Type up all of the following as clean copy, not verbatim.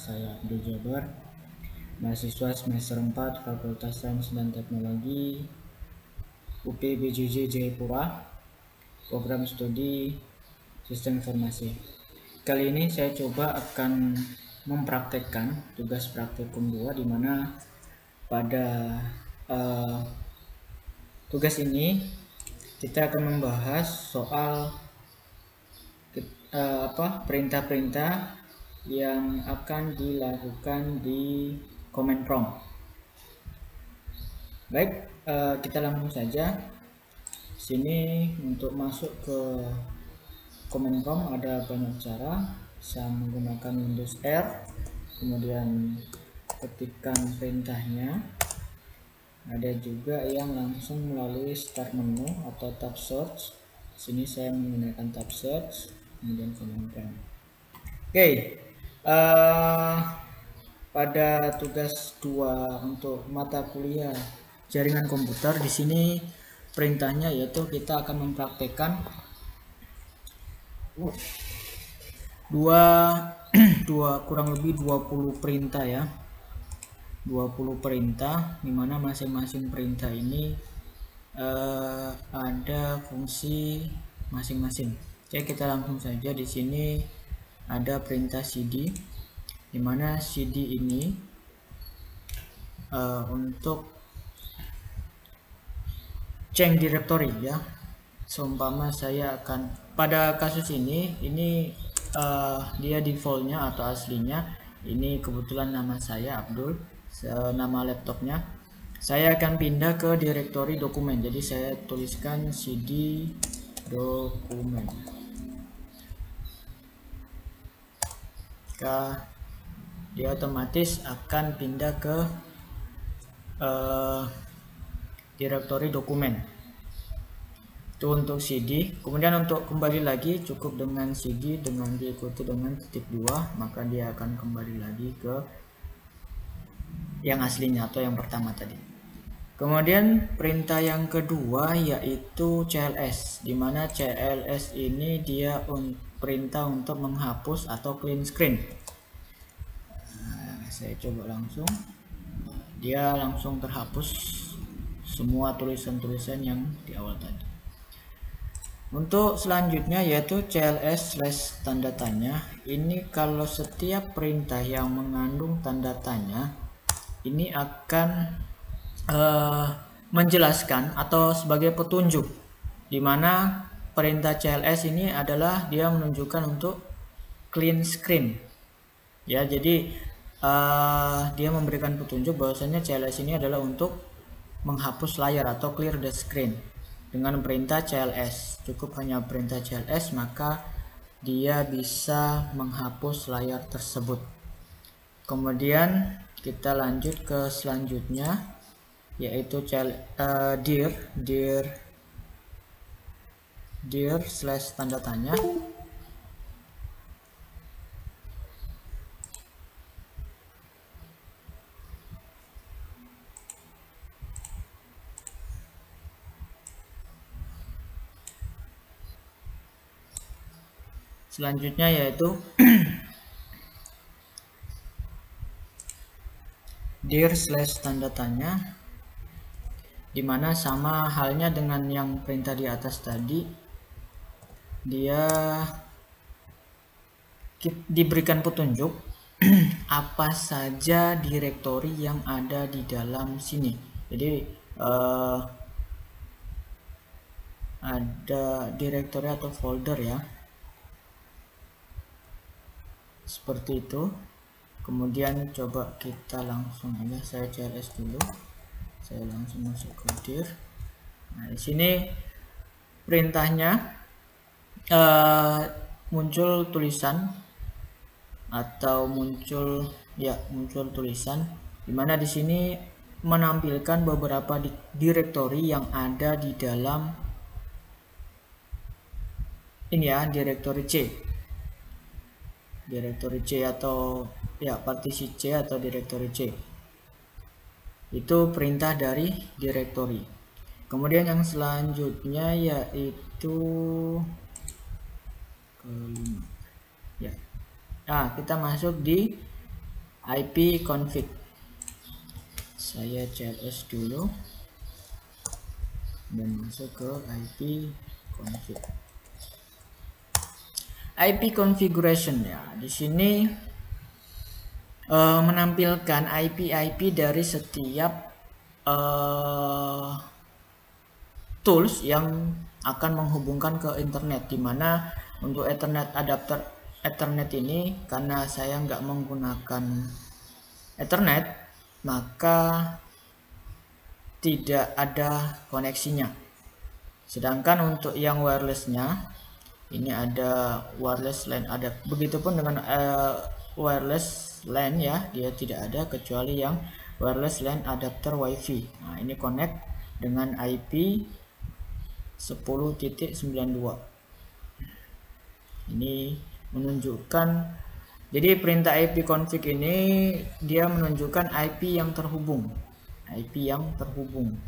saya Abdul Jabar, mahasiswa semester 4 Fakultas Sains dan Teknologi UPBJJ Jayapura, program studi Sistem Informasi. Kali ini saya coba akan mempraktekkan tugas praktikum 2, di mana pada tugas ini kita akan membahas soal perintah-perintah yang akan dilakukan di command prompt. Baik, kita langsung saja. Sini untuk masuk ke command prompt ada banyak cara. Bisa menggunakan Windows R, kemudian ketikkan perintahnya. Ada juga yang langsung melalui start menu atau tab search. Sini saya menggunakan tab search, kemudian command prompt. Oke, pada tugas 2 untuk mata kuliah jaringan komputer, di sini perintahnya yaitu kita akan mempraktekkan kurang lebih 20 perintah ya. 20 perintah, dimana masing-masing perintah ini ada fungsi masing-masing. Oke, kita langsung saja. Di sini ada perintah cd, dimana cd ini untuk change directory ya. Seumpama saya akan, pada kasus ini dia defaultnya atau aslinya ini kebetulan nama saya Abdul, nama laptopnya. Saya akan pindah ke directory dokumen, jadi saya tuliskan cd dokumen. Dia otomatis akan pindah ke directory dokumen. Itu untuk cd. Kemudian untuk kembali lagi cukup dengan cd dengan diikuti dengan titik 2, maka dia akan kembali lagi ke yang aslinya atau yang pertama tadi. Kemudian perintah yang kedua yaitu cls, dimana cls ini dia perintah untuk menghapus atau clean screen. Saya coba langsung, dia langsung terhapus semua tulisan-tulisan yang di awal tadi. Untuk selanjutnya yaitu cls/ tanda tanya. Ini kalau setiap perintah yang mengandung tanda tanya ini akan menjelaskan atau sebagai petunjuk, dimana perintah cls ini adalah dia menunjukkan untuk clean screen ya. Jadi dia memberikan petunjuk bahwasanya cls ini adalah untuk menghapus layar atau clear the screen dengan perintah cls. Cukup hanya perintah cls maka dia bisa menghapus layar tersebut. Kemudian kita lanjut ke selanjutnya yaitu dir/ tanda tanya. Selanjutnya yaitu dir/ tanda tanya, dimana sama halnya dengan yang perintah di atas tadi, dia diberikan petunjuk apa saja direktori yang ada di dalam sini. Jadi ada direktori atau folder ya, seperti itu. Kemudian coba kita langsung aja, saya cls dulu, saya langsung masuk ke dir. Nah, di sini perintahnya muncul tulisan atau muncul tulisan, dimana di sini menampilkan beberapa direktori yang ada di dalam ini ya, direktori C atau ya partisi C atau direktori C. Itu perintah dari direktori. Kemudian yang selanjutnya yaitu kelima ya. Nah, kita masuk di IP config. Saya CLS dulu dan masuk ke IP config. IP configuration ya. Di sini menampilkan IP dari setiap tools yang akan menghubungkan ke internet, dimana untuk Ethernet adapter Ethernet ini, karena saya nggak menggunakan Ethernet, maka tidak ada koneksinya. Sedangkan untuk yang wirelessnya ini ada wireless LAN, ada begitupun dengan wireless LAN ya, dia tidak ada kecuali yang wireless LAN adapter WiFi. Nah, ini connect dengan IP 10.92. Ini menunjukkan, jadi perintah IP config ini dia menunjukkan IP yang terhubung. IP yang terhubung.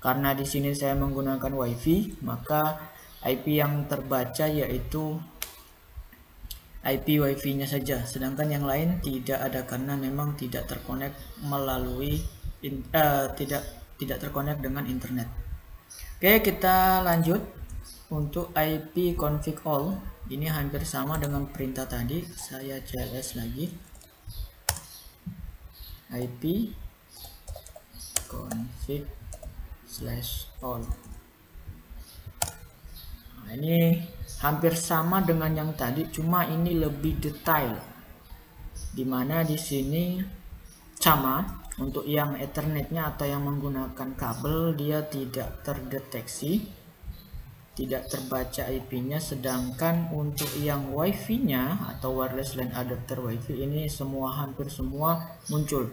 Karena di sini saya menggunakan WiFi, maka IP yang terbaca yaitu IP WiFi-nya saja, sedangkan yang lain tidak ada karena memang tidak terkonek melalui tidak terkonek dengan internet. Oke, kita lanjut. Untuk IP config all ini hampir sama dengan perintah tadi. Saya CLS lagi. IP config /all. Nah, ini hampir sama dengan yang tadi, cuma ini lebih detail. Dimana di sini sama, untuk yang Ethernetnya atau yang menggunakan kabel dia tidak terdeteksi, tidak terbaca IP-nya, sedangkan untuk yang WiFi-nya atau wireless LAN adapter WiFi ini hampir semua muncul.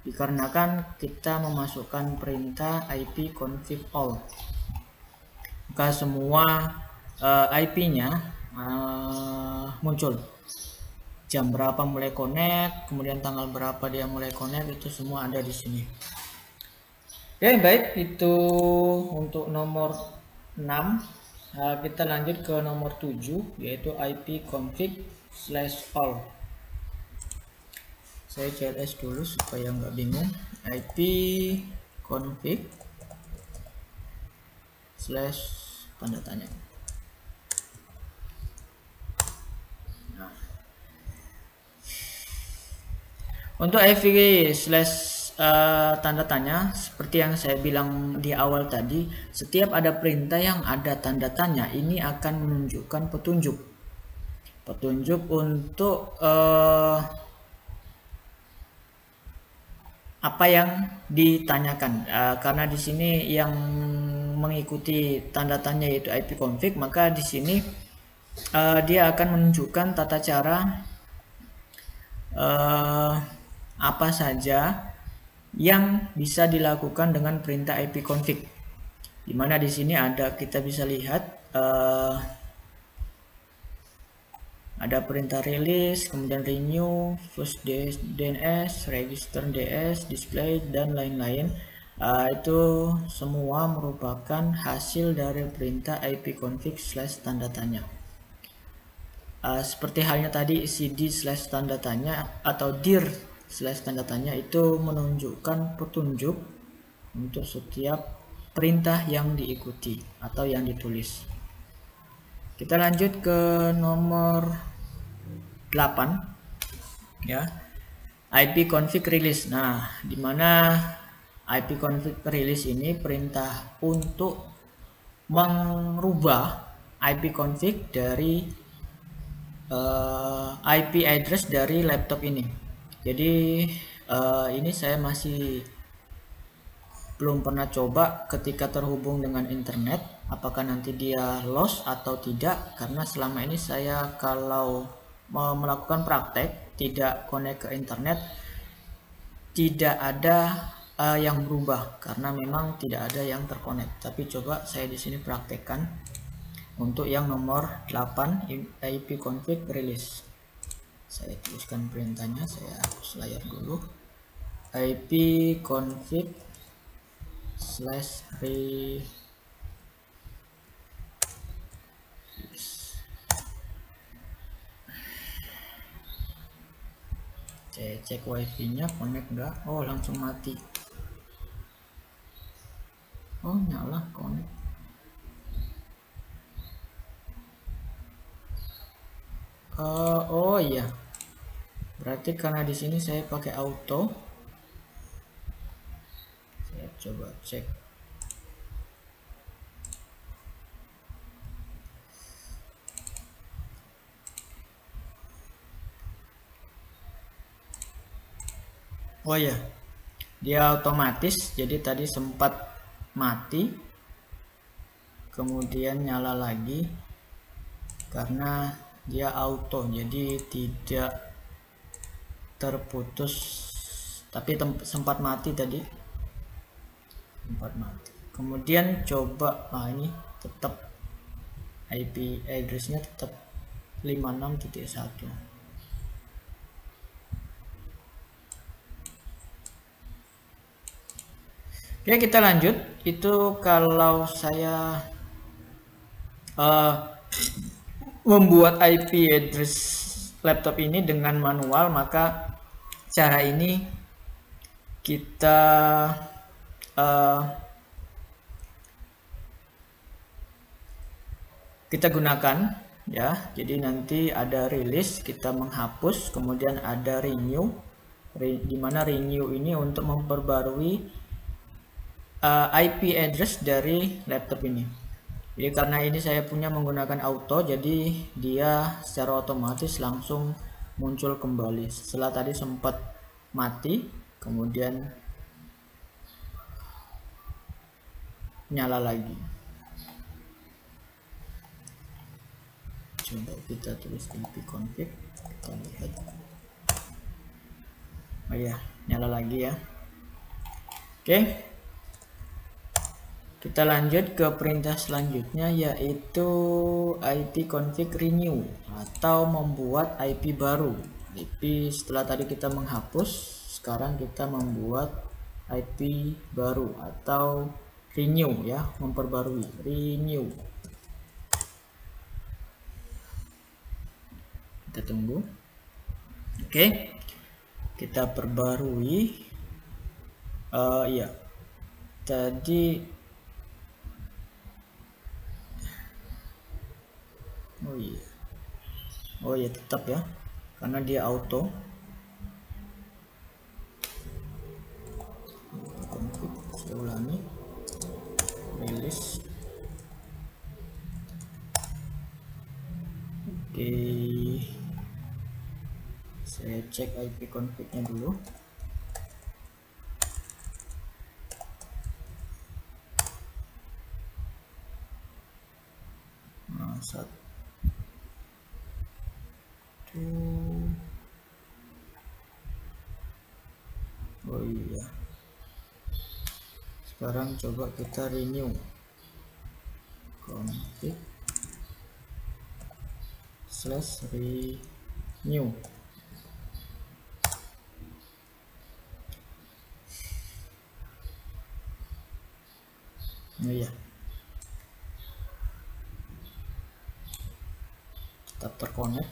Dikarenakan kita memasukkan perintah IP config all, maka semua IP-nya muncul. Jam berapa mulai connect, kemudian tanggal berapa dia mulai connect, itu semua ada di sini. Oke, baik, itu untuk nomor 6. Kita lanjut ke nomor 7, yaitu IP config /all. Saya CLS dulu supaya nggak bingung. IP config /tanda tanya. Nah, untuk IP tanda tanya, seperti yang saya bilang di awal tadi, setiap ada perintah yang ada tanda tanya ini akan menunjukkan petunjuk untuk apa yang ditanyakan. Karena di sini yang mengikuti tanda tanya yaitu IP config, maka di sini dia akan menunjukkan tata cara apa saja yang bisa dilakukan dengan perintah IP config. Dimana di sini kita bisa lihat ada perintah release, kemudian renew, first DNS, register DS, display, dan lain-lain. Itu semua merupakan hasil dari perintah IP config /tanda tanya. Seperti halnya tadi cd /tanda tanya atau dir /tanda tanya itu menunjukkan petunjuk untuk setiap perintah yang diikuti atau yang ditulis. Kita lanjut ke nomor 8 ya, IP config release. Nah, dimana IP config release ini perintah untuk merubah IP config dari IP address dari laptop ini. Jadi ini saya masih belum pernah coba ketika terhubung dengan internet, apakah nanti dia lost atau tidak, karena selama ini saya kalau melakukan praktek tidak connect ke internet tidak ada yang berubah karena memang tidak ada yang terkonek. Tapi coba saya di sini praktekkan untuk yang nomor 8 IP config release. Saya tuliskan perintahnya, saya hapus layar dulu. IP config /release. Saya cek wifi-nya connect enggak. Oh, langsung mati. Oh, nyala connect. Oh iya, berarti karena di sini saya pakai auto. Saya coba cek. Oh ya, dia otomatis. Jadi tadi sempat mati, kemudian nyala lagi karena dia auto, jadi tidak terputus. Tapi sempat mati tadi, sempat mati. Kemudian coba, ini tetap IP address-nya tetap 56.1. Oke, kita lanjut. Itu kalau saya membuat IP address laptop ini dengan manual, maka cara ini kita gunakan ya. Jadi nanti ada release, kita menghapus, kemudian ada renew, di mana renew ini untuk memperbarui IP address dari laptop ini. Jadi karena ini saya punya menggunakan auto, jadi dia secara otomatis langsung muncul kembali setelah tadi sempat mati, kemudian nyala lagi. Coba kita tulis ipconfig, kita lihat. Oh ya, nyala lagi ya. Oke, kita lanjut ke perintah selanjutnya, yaitu ipconfig renew atau membuat IP baru. IP setelah tadi kita menghapus, sekarang kita membuat IP baru atau renew ya, memperbarui. Renew. Kita tunggu. Oke, kita perbarui. Iya, tadi oh iya tetap ya, karena dia auto. Config, saya ulangi, release. Oke, saya cek IP config-nya dulu. Nah, oh iya, sekarang coba kita renew config /renew. Oh iya, tetap terkonek.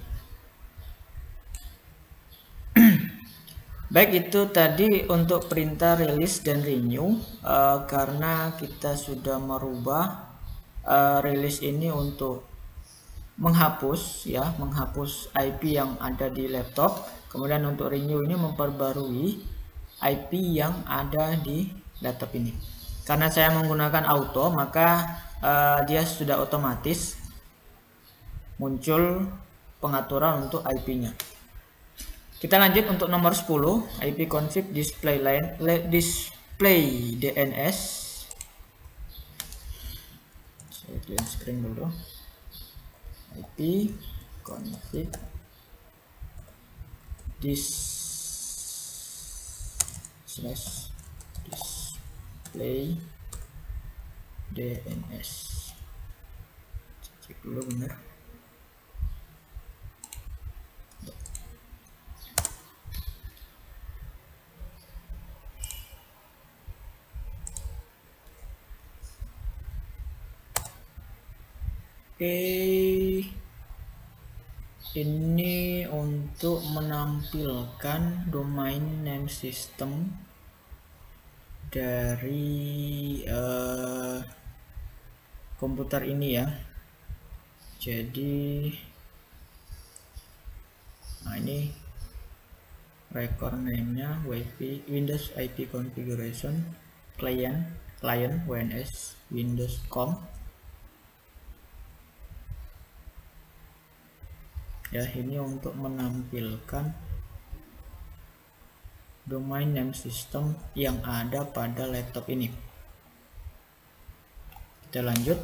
Baik, itu tadi untuk perintah release dan renew. Karena kita sudah merubah release ini untuk menghapus ya, menghapus IP yang ada di laptop. Kemudian untuk renew ini memperbarui IP yang ada di laptop ini. Karena saya menggunakan auto, maka dia sudah otomatis muncul pengaturan untuk IP-nya. Kita lanjut untuk nomor 10, ipconfig display DNS. Saya clear screen dulu. ipconfig display DNS. Cek dulu benar. Oke, ini untuk menampilkan domain name system dari komputer ini ya. Jadi nah ini record name-nya Windows IP configuration client WNS Windows.com ya. Ini untuk menampilkan domain name system yang ada pada laptop ini. Kita lanjut.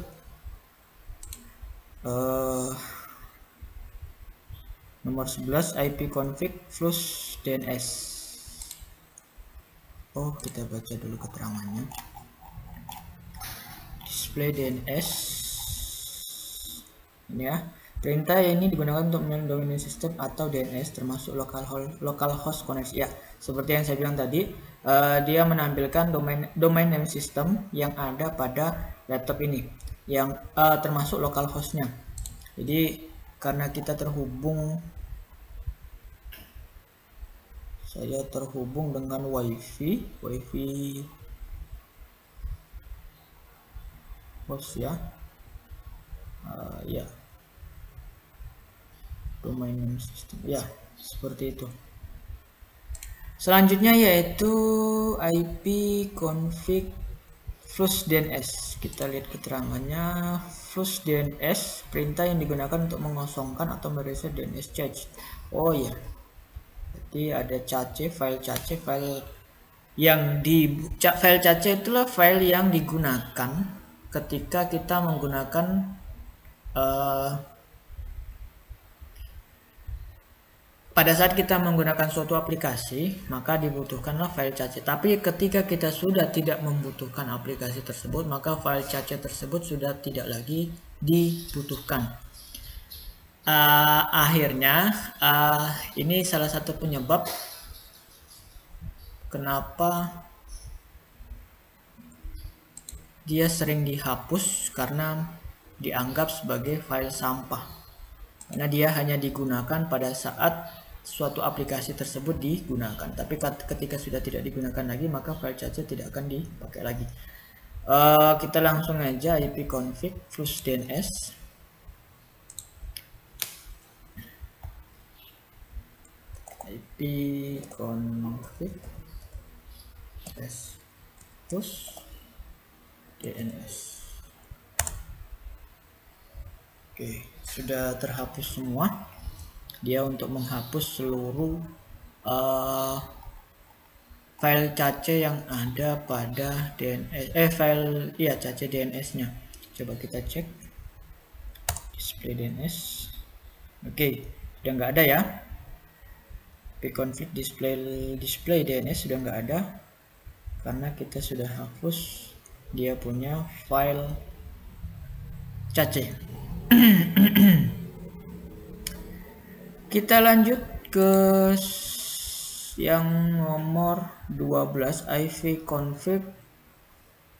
Nomor 11 ipconfig flush DNS. Oh, kita baca dulu keterangannya. Display DNS ini ya. Perintah ini digunakan untuk menyalakan domain system atau DNS termasuk localhost connection. Ya, seperti yang saya bilang tadi, dia menampilkan domain name system yang ada pada laptop ini, yang termasuk localhostnya. Jadi karena kita saya terhubung dengan wifi host ya. Ya, domain name system ya, seperti itu. Selanjutnya yaitu ipconfig flush DNS. Kita lihat keterangannya. Flush DNS perintah yang digunakan untuk mengosongkan atau mereset DNS cache. Oh ya, jadi ada cache, file cache itulah file yang digunakan ketika kita menggunakan pada saat kita menggunakan suatu aplikasi, maka dibutuhkanlah file cache. Tapi ketika kita sudah tidak membutuhkan aplikasi tersebut, maka file cache tersebut sudah tidak lagi dibutuhkan. Akhirnya, ini salah satu penyebab kenapa dia sering dihapus, karena dianggap sebagai file sampah. Karena dia hanya digunakan pada saat suatu aplikasi tersebut digunakan, tapi ketika sudah tidak digunakan lagi, maka file cache tidak akan dipakai lagi. Kita langsung aja ipconfig flush DNS. ipconfig flush DNS. Oke, sudah terhapus semua. Dia untuk menghapus seluruh file cache yang ada pada DNS, cache DNS-nya. Coba kita cek display DNS. Oke, udah nggak ada ya. ipconfig display DNS sudah nggak ada karena kita sudah hapus dia punya file cache. Kita lanjut ke yang nomor 12 ipconfig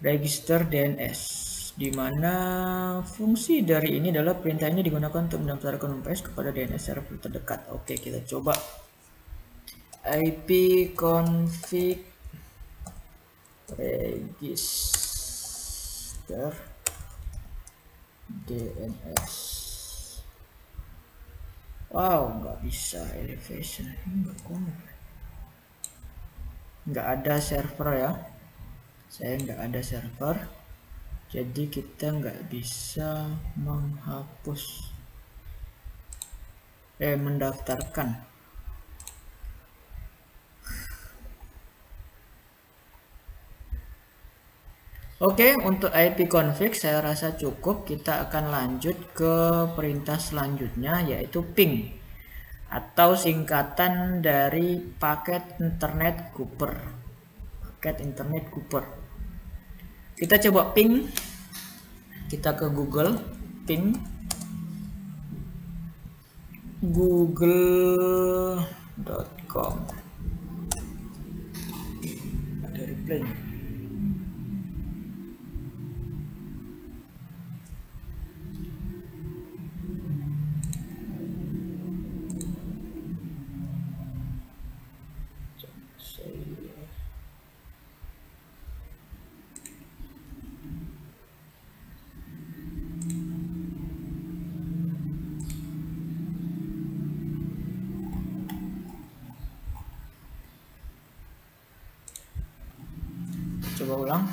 register DNS, di mana fungsi dari ini adalah perintah ini digunakan untuk mendaftarkan UPS kepada DNS server terdekat. Oke, kita coba ipconfig register DNS. Wow, nggak bisa elevation, nggak ada server ya. Saya nggak ada server, jadi kita nggak bisa menghapus mendaftarkan. Oke, untuk ipconfig saya rasa cukup. Kita akan lanjut ke perintah selanjutnya, yaitu ping atau singkatan dari paket internet Cooper. Kita coba ping. Kita ke Google, ping google.com. Ada reply. Coba ulang.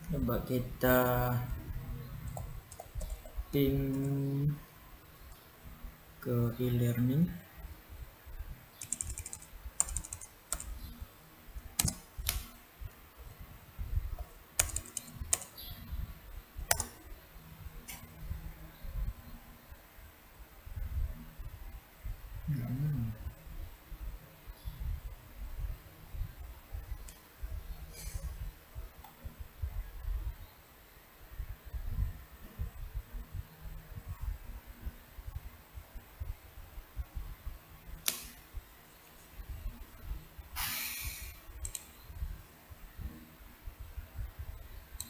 Coba kita ping ke e-learning.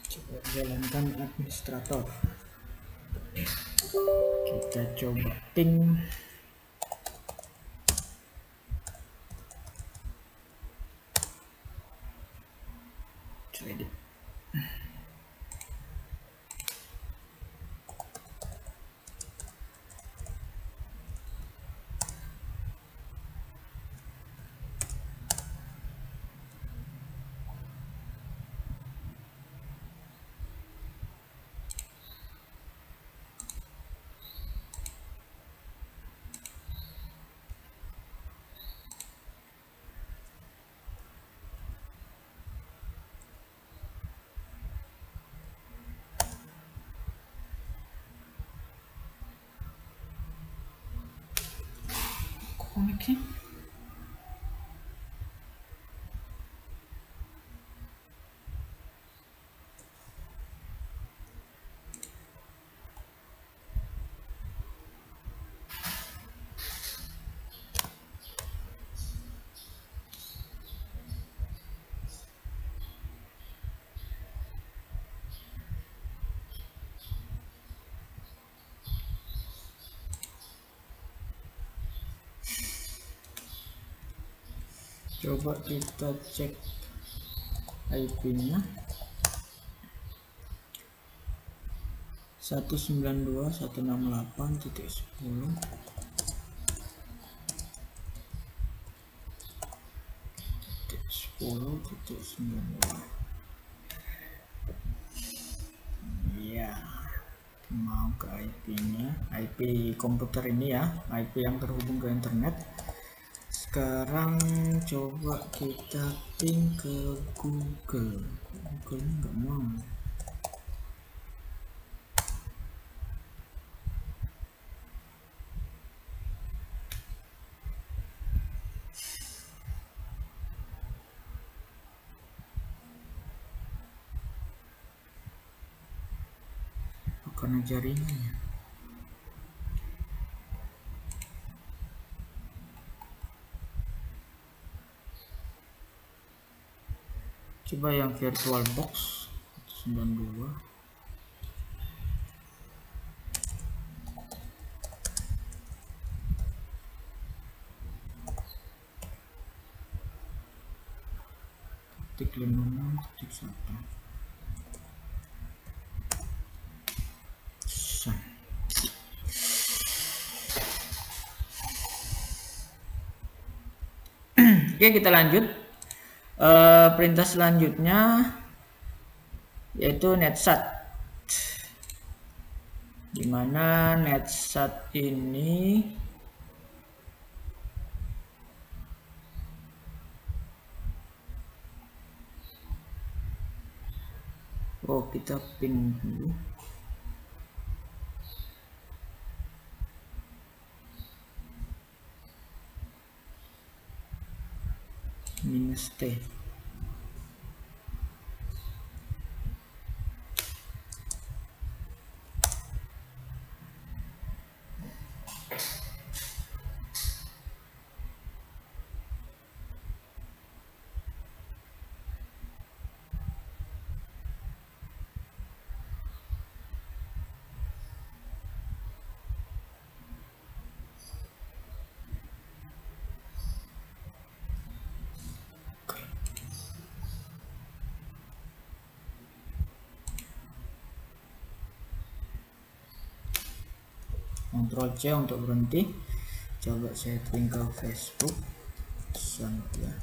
Coba jalankan administrator. Kita coba ping. Ready. Oke. Coba kita cek IP-nya 192.168.10.10.92. Ya, mau ke IP-nya, IP komputer ini ya, IP yang terhubung ke internet. Sekarang coba kita ping ke Google. Google nggak mau. Karena jaringannya. Coba yang VirtualBox 92. Titik 5.1. Oke, kita lanjut. Perintah selanjutnya yaitu netsat, dimana netsat ini kita ping dulu. -T Ctrl C untuk berhenti. Coba setting ke Facebook ya.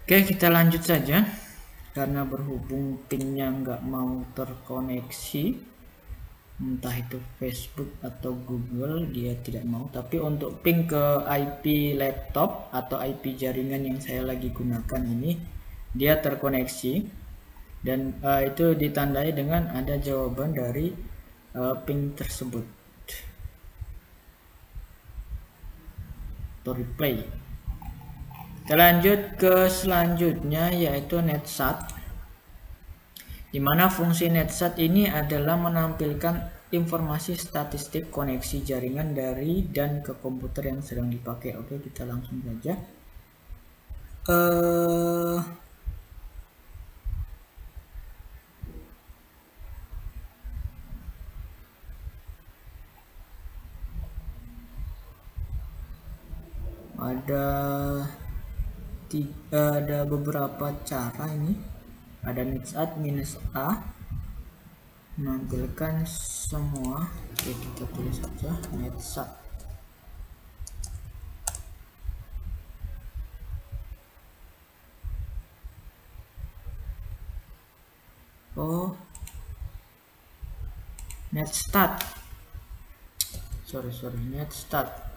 Oke, kita lanjut saja. Karena berhubung pingnya nggak mau terkoneksi, entah itu Facebook atau Google, dia tidak mau. Tapi untuk ping ke IP laptop atau IP jaringan yang saya lagi gunakan ini, dia terkoneksi. Dan itu ditandai dengan ada jawaban dari ping tersebut. To replay. Kita lanjut ke selanjutnya, yaitu NetSat, di mana fungsi NetSat ini adalah menampilkan informasi statistik koneksi jaringan dari dan ke komputer yang sedang dipakai. Oke, kita langsung saja. Ada beberapa cara ini. Ada NetSat -A menampilkan semua. Oke, kita tulis saja NetSat. NetStat. Sorry, NetStat.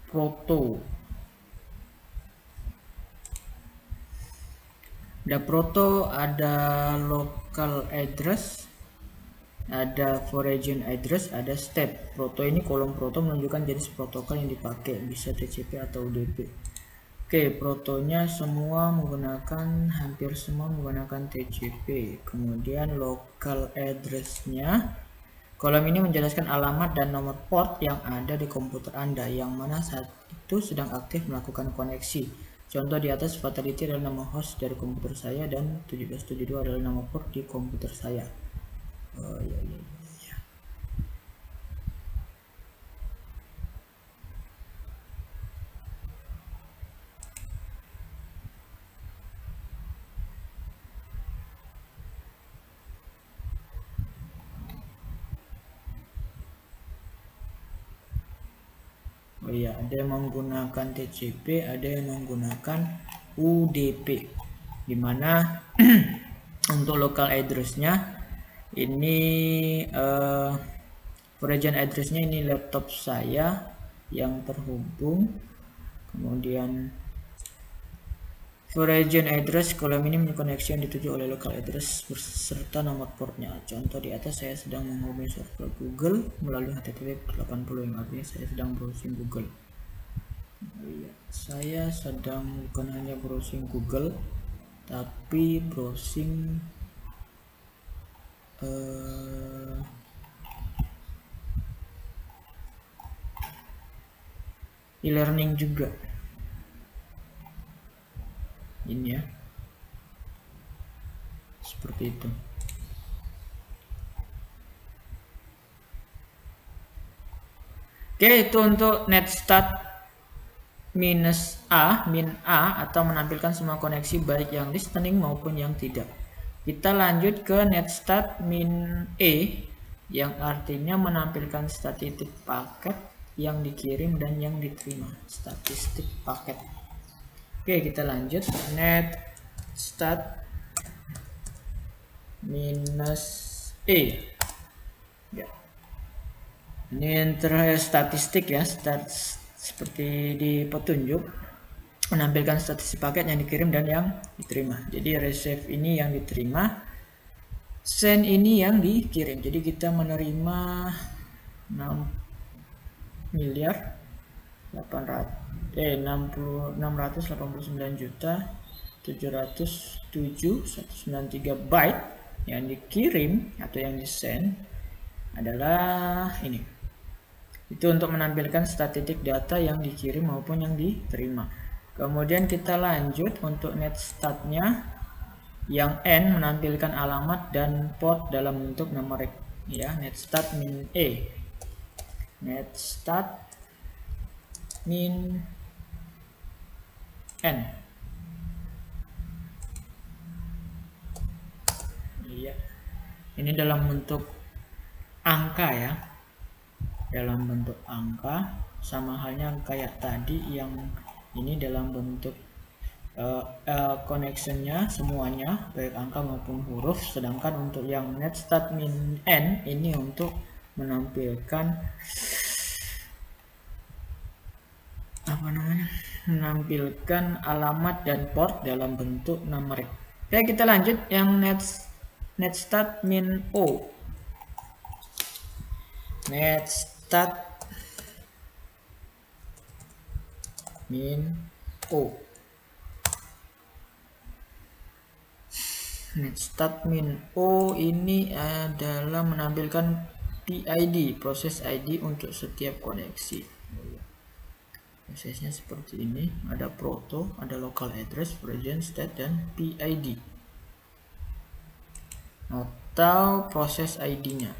Proto. Ada Proto, ada local address, ada foreign address, ada step. Proto ini kolom Proto menunjukkan jenis protokol yang dipakai, bisa TCP atau UDP. Oke, Protonya hampir semua menggunakan TCP. Kemudian local address-nya, kolom ini menjelaskan alamat dan nomor port yang ada di komputer Anda yang mana saat itu sedang aktif melakukan koneksi. Contoh di atas, fatality adalah nama host dari komputer saya dan 1772 adalah nama port di komputer saya. Oh iya. Oh iya, ada yang menggunakan TCP, ada yang menggunakan UDP, dimana untuk local address-nya ini foreign address-nya ini laptop saya yang terhubung. Kemudian foreign address, kolom ini koneksi yang dituju oleh local address beserta nomor portnya. Contoh di atas, saya sedang menghubungi server Google melalui HTTP 80, yang artinya saya sedang browsing Google. Saya sedang bukan hanya browsing Google, tapi browsing e-learning juga. Ini ya, seperti itu. Oke, itu untuk NetStat -A atau menampilkan semua koneksi baik yang listening maupun yang tidak. Kita lanjut ke NetStat -E yang artinya menampilkan statistik paket yang dikirim dan yang diterima. Statistik paket. Oke, kita lanjut. NetStat -E ya. Ini terakhir statistik ya, seperti di petunjuk. menampilkan statistik paket yang dikirim dan yang diterima. Jadi receive ini yang diterima, send ini yang dikirim. Jadi kita menerima 6 miliar 689 juta 707.193 byte yang dikirim atau yang disend adalah ini. Itu untuk menampilkan statistik data yang dikirim maupun yang diterima. Kemudian kita lanjut untuk netstat-nya. Yang N menampilkan alamat dan port dalam bentuk numerik, ya. Netstat min E, netstat min N, iya. Ini dalam bentuk angka, ya, dalam bentuk angka, sama halnya kayak tadi yang ini dalam bentuk connectionnya semuanya baik angka maupun huruf. Sedangkan untuk yang netstat min N ini untuk menampilkan menampilkan alamat dan port dalam bentuk numerik. Oke, kita lanjut yang netstat min O. Netstat min O. Netstat min O ini adalah menampilkan PID, proses ID untuk setiap koneksi. Prosesnya seperti ini, ada proto, ada local address, present state, dan PID atau proses ID-nya.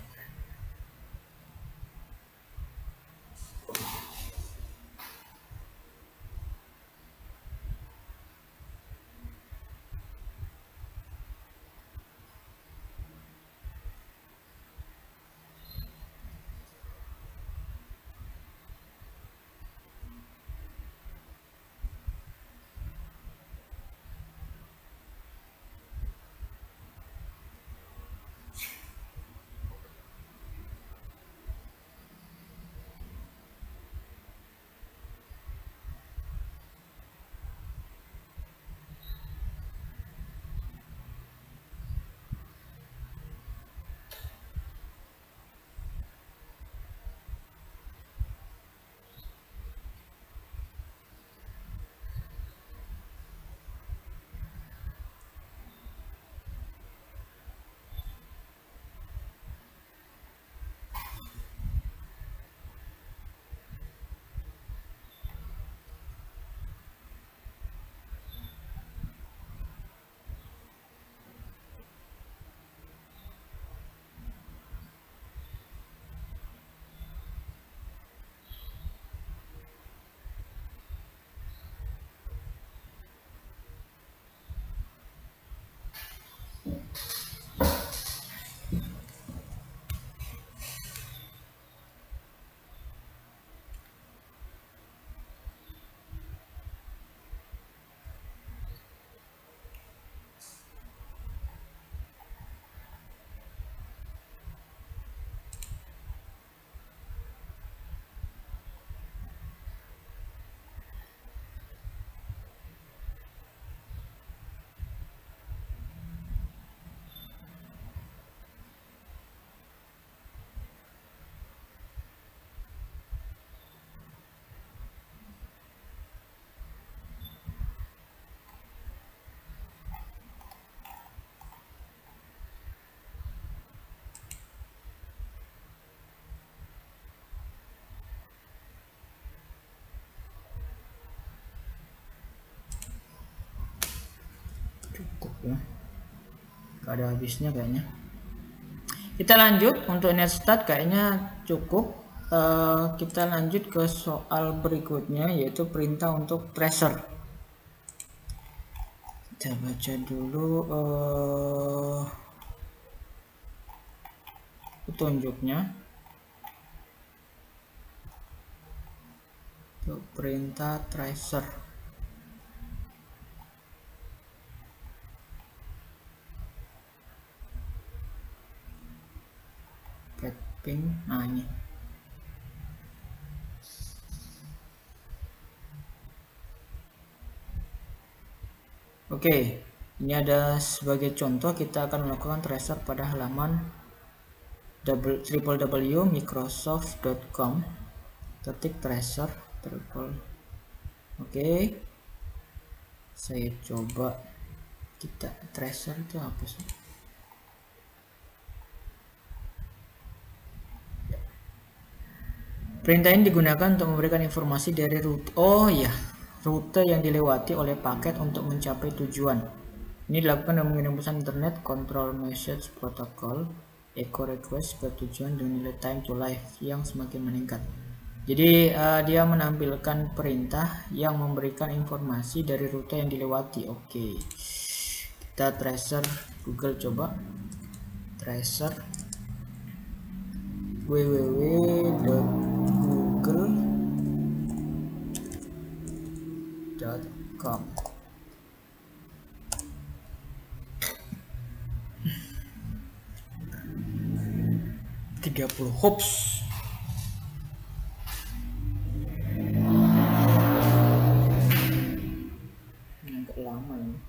Cukup, ya, gak ada habisnya kayaknya. Kita lanjut untuk netstat, kayaknya cukup. Kita lanjut ke soal berikutnya, yaitu perintah untuk tracer. Kita baca dulu petunjuknya. Untuk perintah tracer, ping, nah ini. Oke, ini ada sebagai contoh kita akan melakukan tracer pada halaman www.microsoft.com, ketik tracer triple. Oke, saya coba, kita tracer itu apa sih? Perintah ini digunakan untuk memberikan informasi dari rute. Oh iya, rute yang dilewati oleh paket untuk mencapai tujuan. Ini dilakukan dengan mengirim pesan internet control message protocol echo request ke tujuan dengan nilai time to life yang semakin meningkat. Jadi dia menampilkan perintah yang memberikan informasi dari rute yang dilewati. Oke, kita tracer Google, coba tracer www.google.com. 30 hops. Agak lama ini.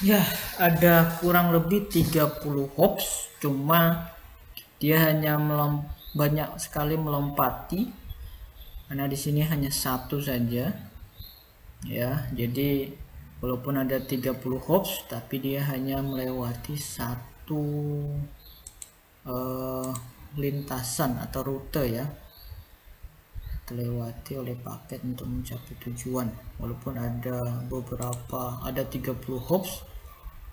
Ya, ada kurang lebih 30 hops, cuma dia hanya banyak sekali melompati karena di sini hanya satu saja. Ya, jadi walaupun ada 30 hops tapi dia hanya melewati satu lintasan atau rute ya, terlewati oleh paket untuk mencapai tujuan. Walaupun ada 30 hops,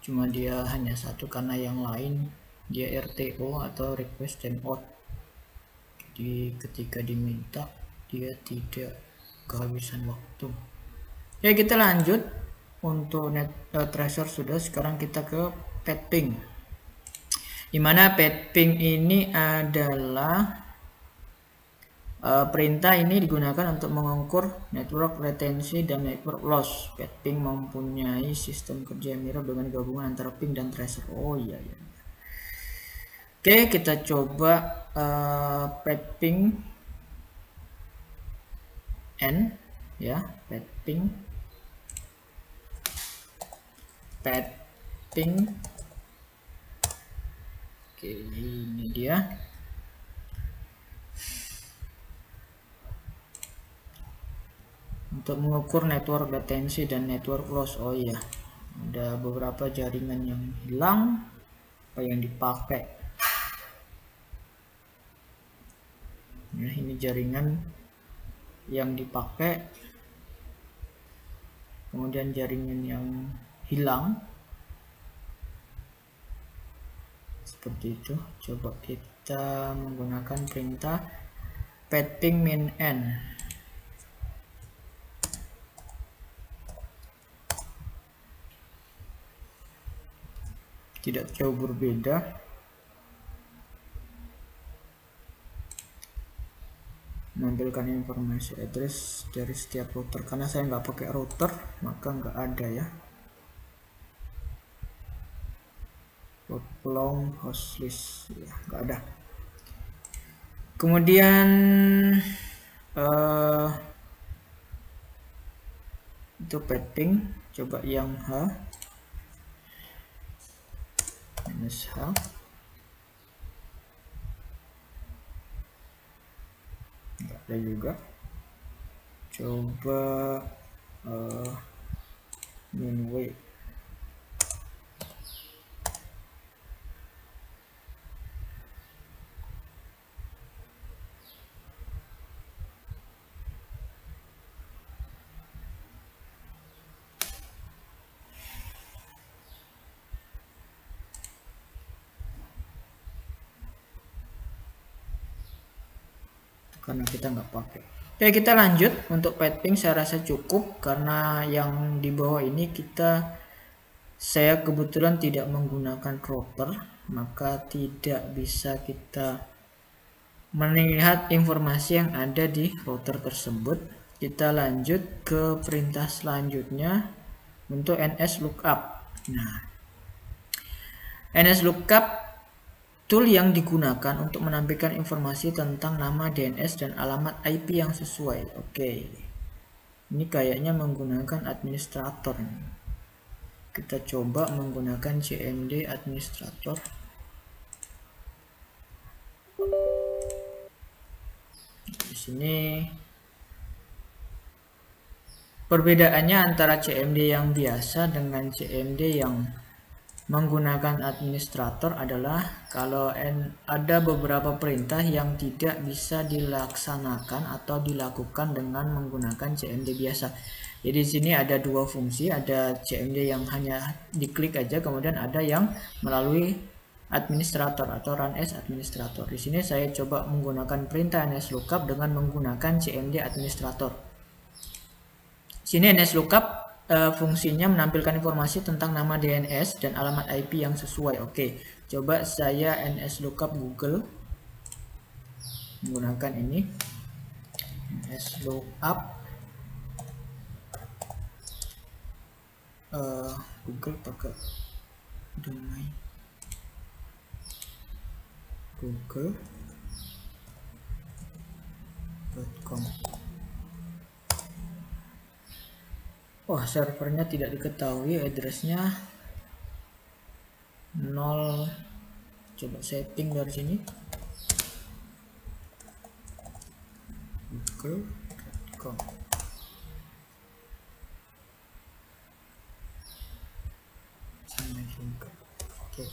cuma dia hanya satu karena yang lain dia RTO atau request timeout. Jadi ketika diminta dia tidak kehabisan waktu. Ya, kita lanjut. Untuk tracer sudah, sekarang kita ke pet-ping. Dimana pet-ping ini adalah perintah ini digunakan untuk mengukur network latency dan network loss. Pet-ping mempunyai sistem kerja yang mirip dengan gabungan antara ping dan tracer. Oh iya ya. Oke, kita coba pet-ping n ya, pet-ping oke, ini dia. Untuk mengukur network latency dan network loss. Oh iya, ada beberapa jaringan yang hilang, apa yang dipakai. Nah, ini jaringan yang dipakai, kemudian jaringan yang hilang seperti itu. Coba kita menggunakan perintah pet-ping min n. Tidak jauh berbeda. Menampilkan informasi address dari setiap router. Karena saya nggak pakai router, maka nggak ada ya. Long host list ya, nggak ada. Kemudian itu pet-ping, coba yang H minus H. Nggak ada juga. Coba min W. Karena kita nggak pakai. Oke, kita lanjut. Untuk pet-ping saya rasa cukup karena yang di bawah ini saya kebetulan tidak menggunakan router, maka tidak bisa kita melihat informasi yang ada di router tersebut. Kita lanjut ke perintah selanjutnya untuk NSLOOKUP. Nah, NSLOOKUP tool yang digunakan untuk menampilkan informasi tentang nama DNS dan alamat IP yang sesuai. Oke, ini kayaknya menggunakan administrator. Kita coba menggunakan CMD administrator. Di sini perbedaannya antara CMD yang biasa dengan CMD yang menggunakan administrator adalah kalau ada beberapa perintah yang tidak bisa dilaksanakan atau dilakukan dengan menggunakan CMD biasa. Jadi di sini ada dua fungsi, ada CMD yang hanya diklik aja, kemudian ada yang melalui administrator atau run as administrator. Di sini saya coba menggunakan perintah NSLOOKUP dengan menggunakan CMD administrator. Sini NSLOOKUP fungsinya menampilkan informasi tentang nama DNS dan alamat IP yang sesuai. Oke, coba saya NSLOOKUP Google menggunakan ini NSLOOKUP Google pakai domain google.com. Wah, servernya tidak diketahui addressnya. 0. Coba setting dari sini, google.com. Sama juga. Oke,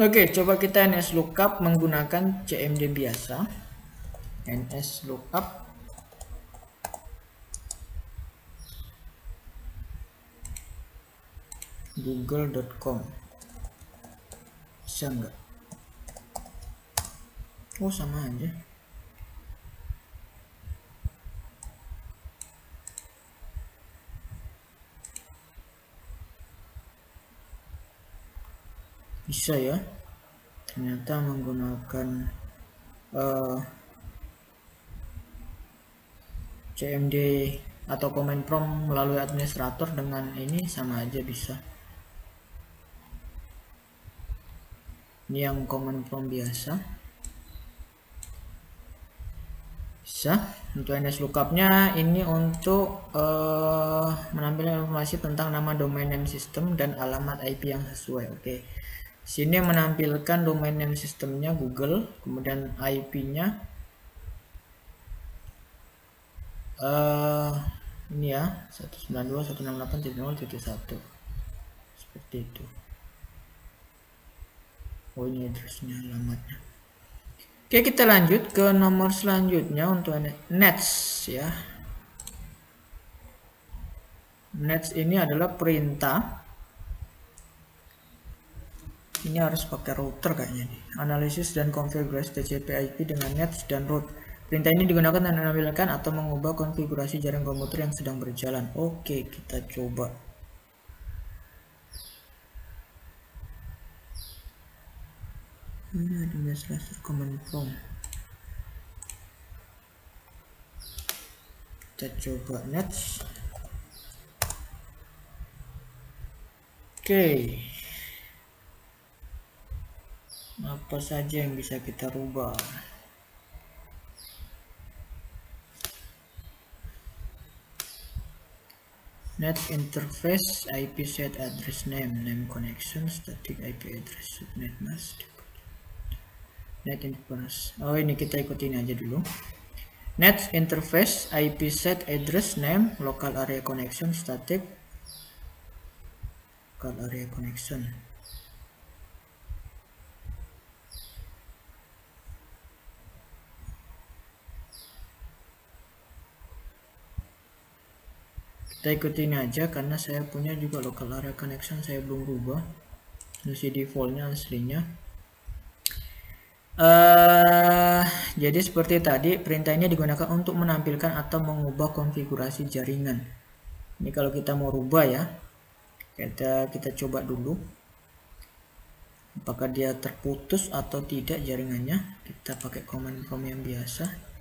Oke, coba kita ns lookup menggunakan cmd biasa. Ns lookup google.com. Bisa nggak? Oh, sama aja. Bisa ya, ternyata menggunakan cmd atau command prompt melalui administrator dengan ini sama aja bisa. Ini yang command prompt biasa. Bisa. Untuk ns lookupnya ini untuk menampilkan informasi tentang nama domain name system dan alamat IP yang sesuai. Oke. Sini menampilkan domain name sistemnya Google, kemudian IP-nya ini ya 192.168.0.1 seperti itu. Oh, ini addressnya, alamatnya. Oke, kita lanjut ke nomor selanjutnya untuk nets ya. Nets ini adalah perintah. Ini harus pakai router kayaknya nih. Analisis dan konfigurasi TCP/IP dengan nets dan root. Perintah ini digunakan untuk menampilkan atau mengubah konfigurasi jaring komputer yang sedang berjalan. Oke, kita coba. Ini ada slash command prompt. Kita coba nets. Oke. Apa saja yang bisa kita rubah? Net interface, IP set address name connection, static IP address, subnet mask. Net interface. Oh, ini kita ikutin aja dulu. Net interface, IP set address name, local area connection, static local area connection. Kita ikutin aja karena saya punya juga local area connection, saya belum rubah. Ini defaultnya aslinya. Jadi seperti tadi, perintah ini digunakan untuk menampilkan atau mengubah konfigurasi jaringan. Ini kalau kita mau rubah ya, kita coba dulu apakah dia terputus atau tidak jaringannya. Kita pakai command prompt yang biasa.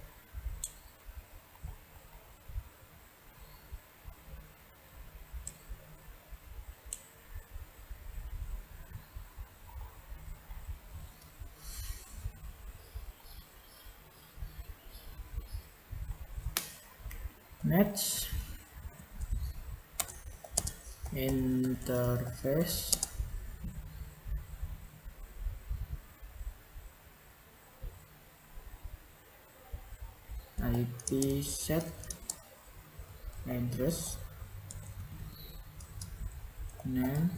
Nets interface IP set address name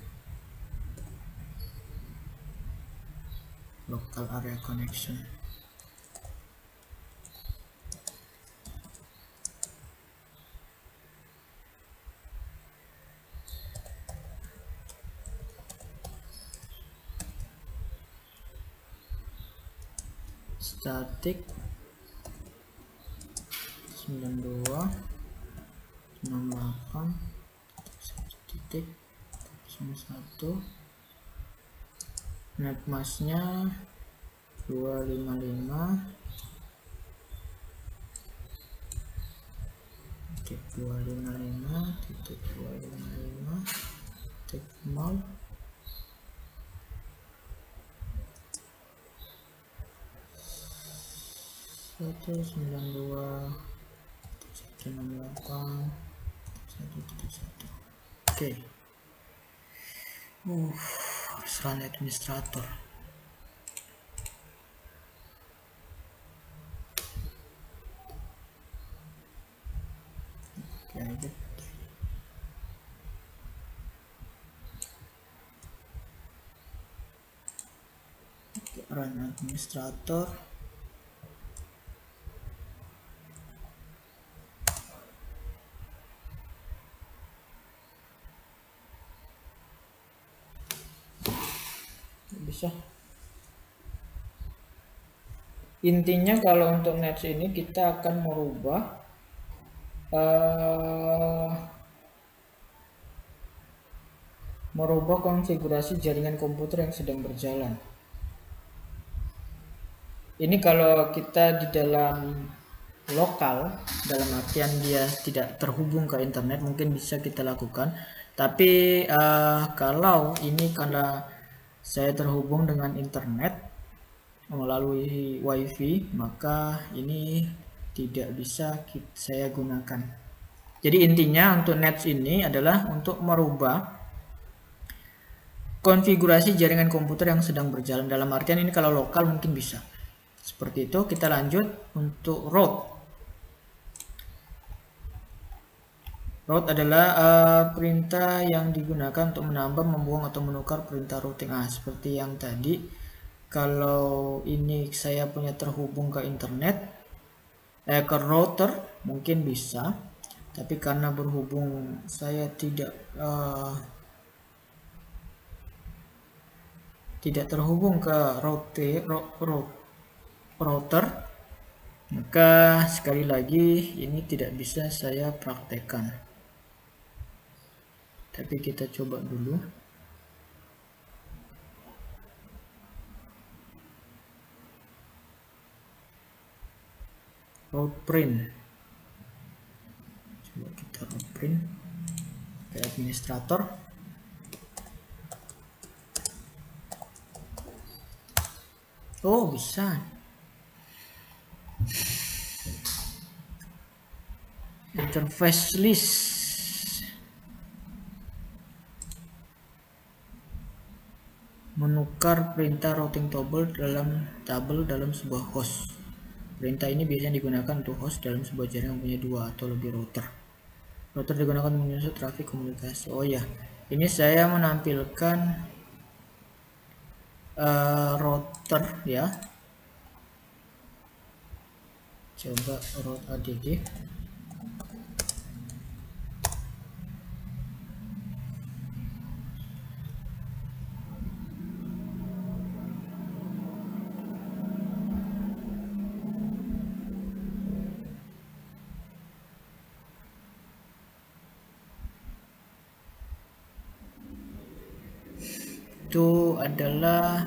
local area connection. Static 92.68.1 net masknya 255. Oke, 255.255.0 192.168.1.1. Oke. Run administrator. Oke, run administrator. Bisa. Intinya kalau untuk Nets ini kita akan merubah konfigurasi jaringan komputer yang sedang berjalan. Ini kalau kita di dalam lokal, dalam artian dia tidak terhubung ke internet, mungkin bisa kita lakukan. Tapi kalau ini karena saya terhubung dengan internet melalui wifi, maka ini tidak bisa saya gunakan. Jadi intinya untuk Nets ini adalah untuk merubah konfigurasi jaringan komputer yang sedang berjalan. Dalam artian ini kalau lokal mungkin bisa. Seperti itu. Kita lanjut untuk route. Route adalah perintah yang digunakan untuk menambah, membuang, atau menukar perintah routing. Seperti yang tadi. Kalau ini saya punya terhubung ke internet, ke router mungkin bisa, tapi karena berhubung saya tidak terhubung ke router, maka sekali lagi ini tidak bisa saya praktekkan. Tapi kita coba dulu. Route print. Coba kita route print ke administrator. Oh, bisa. Interface list. Menukar perintah routing table dalam sebuah host. Perintah ini biasanya digunakan untuk host dalam sebuah jaringan punya 2 atau lebih router. Router digunakan untuk menyusun trafik komunikasi. Oh ya, ini saya menampilkan router ya. Coba route add. Itu adalah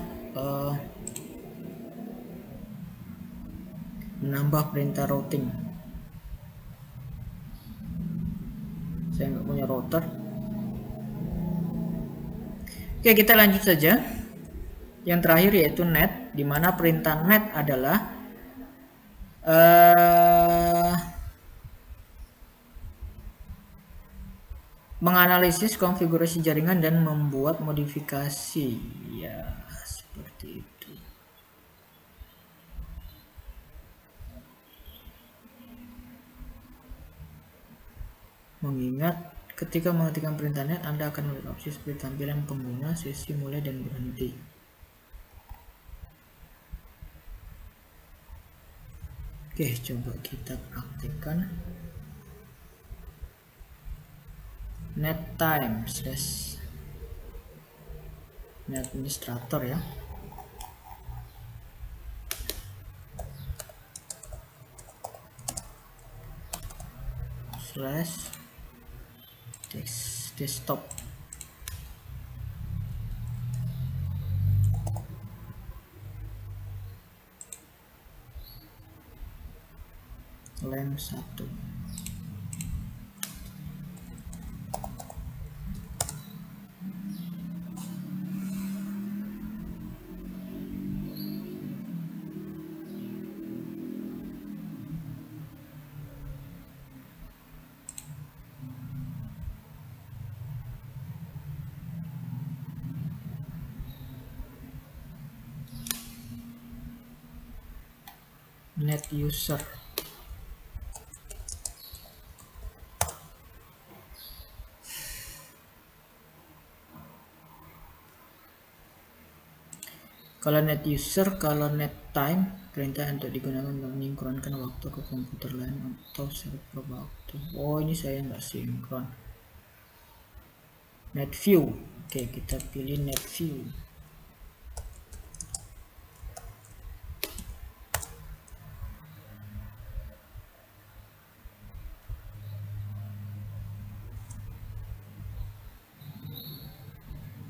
menambah perintah routing. Saya nggak punya router. Oke, kita lanjut saja. Yang terakhir yaitu net, di mana perintah net adalah menganalisis konfigurasi jaringan dan membuat modifikasi. Ya, seperti itu. Mengingat ketika mengetikkan perintah net, Anda akan melihat opsi seperti tampilan pengguna, sesi mulai dan berhenti. Oke, coba kita praktekkan. Net time slash net administrator ya. Slash desktop. Lem 1. net user. Kalau net user, kalau net time, perintah untuk digunakan untuk mensinkronkan waktu ke komputer lain atau server waktu. Oh, ini saya nggak sinkron. Net view. Oke, kita pilih net view.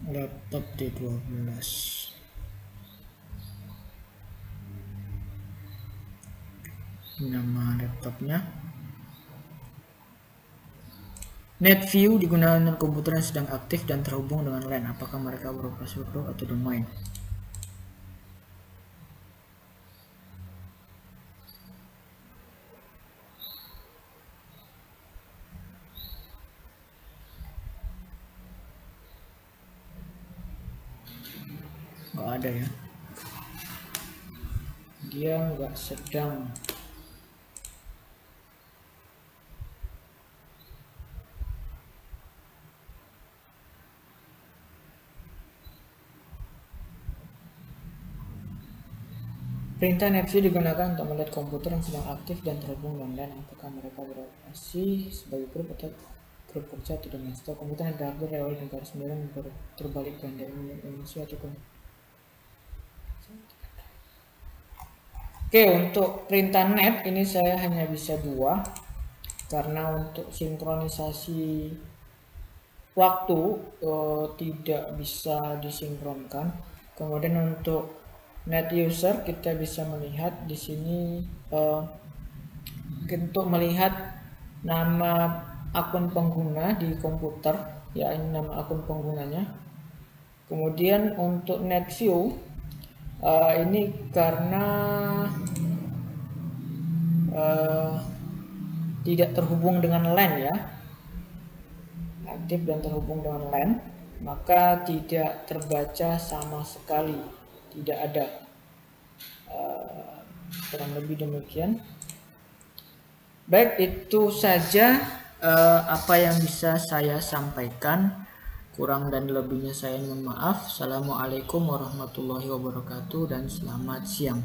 Laptop D12. Nama laptopnya. Net view digunakan dengan komputer yang sedang aktif dan terhubung dengan LAN. Apakah mereka beroperasi workload atau domain? Nggak ada ya. Dia nggak sedang. Perintah netview digunakan untuk melihat komputer yang sedang aktif dan terhubung dengan LAN. Apakah mereka beroperasi sebagai grup atau grup kerja atau domain? Setelah komputer yang terakhir rewel dan garis sembilan terbalik ganda Indonesia atau Oke, untuk perintah net ini saya hanya bisa 2 karena untuk sinkronisasi waktu tidak bisa disinkronkan. Kemudian untuk net user kita bisa melihat di sini untuk melihat nama akun pengguna di komputer, ya ini nama akun penggunanya. Kemudian untuk net view ini karena tidak terhubung dengan LAN ya, aktif dan terhubung dengan LAN, maka tidak terbaca sama sekali, tidak ada. Kurang lebih demikian. Baik, itu saja apa yang bisa saya sampaikan. Kurang dan lebihnya saya mohon maaf. Assalamualaikum warahmatullahi wabarakatuh dan selamat siang.